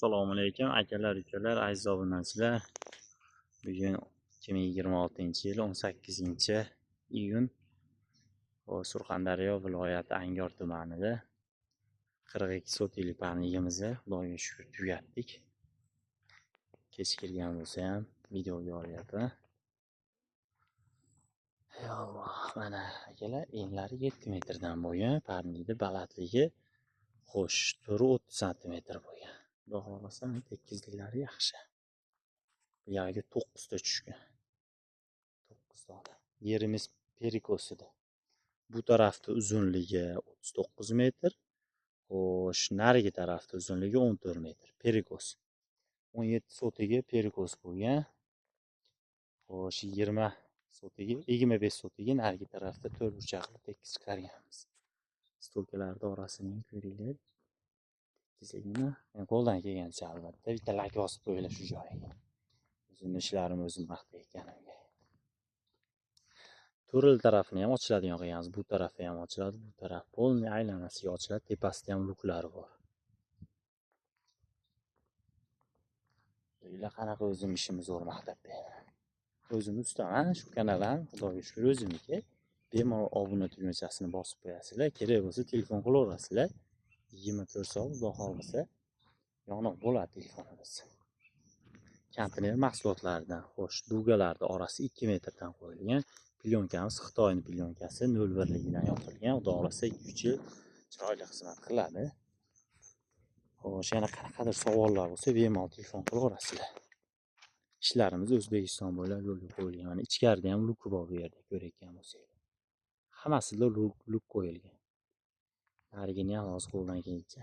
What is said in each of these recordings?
Assalomu alaykum akalar, ukalar, aziz obunachilar. Bugun 2026-yil 18-iyun Surxondaryo viloyati Angor tumanida 42 sotiylik parnigimizni Xudoga shukr tugatdik. Kech kirgan bo'lsa ham videoga olyapman. Ey Alloh, mana akalar, enlari 7 metrdan bo'lgan, parniyning balandligi xo'sh, turi 30 sm bo'lgan. Xudo xolasa tekizliklari yaxshi. Bu yerga 9 ta tushgan. 9 ta. Yerimiz perikosida. Bu tarafda uzunligi 39 metr. Xo'sh, narigi tarafda uzunligi 14 metr. Perikos. 17 sotiga perikos bo'lgan. Xo'sh, 20 sotiga, 25 sotiga narigi tarafda 4 burchakli tekis chiqarganmiz. Stolkalarning orasining ko'ringlar. Tekisligini qo'ldan kelgancha albatta bitta lak bosib qo'yinglar shu joyiga. O'zimni ishlarim o'zim maqtay ekanimga. To'ril tarafini ham ochiladigan qilganmiz. Bu tarafi ham ochiladi, bu taraf polni aylanasiga ochiladi. Tepasida ham luklari bor. O'yla qanaqa o'zim ishimni zo'r maqtab beraman. O'zim ustaman, shu kanaldan Xudoga shukr o'zimniki. Bemalol obuna tugmachasini bosib qo'yasizlar. Kerak bo'lsa telefon qilaverasizlar. 24 soat Xudo xolisa yoniq bo'ladi telefonimiz. Konteyner mahsulotlaridan, xo'sh, dugalarning orasi 2 metrdan qo'yilgan. Plyonkamiz Xitoyning plyonkasi 01ligidan yopilgan. Xudo xolasa 2-3 yil chiroyli xizmat qiladi. Xo'sh, yana qanaqadir savollar bo'lsa, bemalol telefon qilaverasizlar. Ishlarimiz O'zbekiston bo'ylab yo'lga qo'yilgan. Mana ichkarida ham luk bor bu yerda ko'rayotgan bo'lsangiz. Hammasida luk qo'yilgan. Narigini ham hozir qo'ldan kelgancha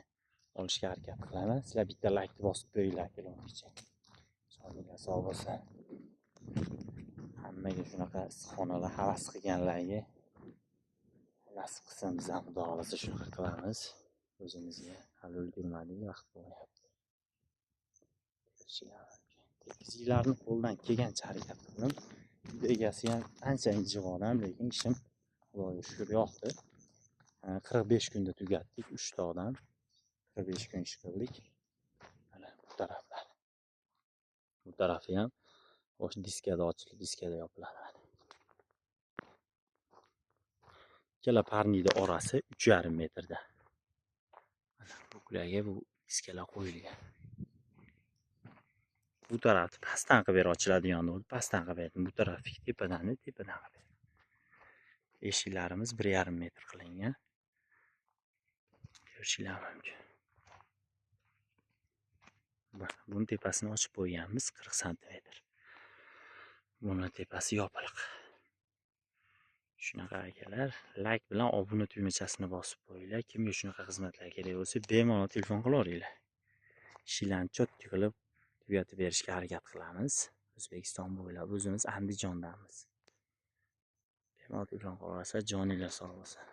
olishga harakat qilaman. Sizlar bitta laykni bosib qo'yinglar kelmoqchi. Sog'ligingiz sog' bo'lsin. Hammaga shunaqa issiqxonalar havas qilganlarga nasib qilsa biz ham Xudo xolasa shunaqa qilamiz. O'zimizga hali ulgurmadik, vaqt bo'lyapti. Tekizliklarni qo'ldan kelgancha harakat qildim. Egasi ham ancha jig'on ham, lekin ishim Xudoga shukr yoqdi. 45 kunda tugatdik 3 ta odam. 45 kun ish qildik. Mana bu taraflar. Bu tarafi ham o'sha diskada ochilib, diskada yopiladi. Ikkala parniyning orasi 3,5 metrda. Mana bularga bu diskalar qo'yilgan. Bu tarafni pastdan qilib berib ochiladigan bo'ldi. Pastdan qilib berdim. Bu tarafni tepadan qilib berdim. Eshiklarimiz 1,5 metr qilingan. Ko'rishinglar mumkin. Buni tepasini ochib qo'yganmiz 40 sm. Buni tepasi yopiq. Shunaqa akalar, like bilan obuna tugmachasini bosib qo'yinglar. Kimga shunaqa xizmatlar kerak bo'lsa, bemalol telefon qilaveringlar. Ishlarni cho'tki qilib tugatib berishga harakat qilamiz. O'zbekiston bo'ylab o'zimiz Andijondamiz. Bemalol telefon qilaversa, joninglar sog' bo'lsin.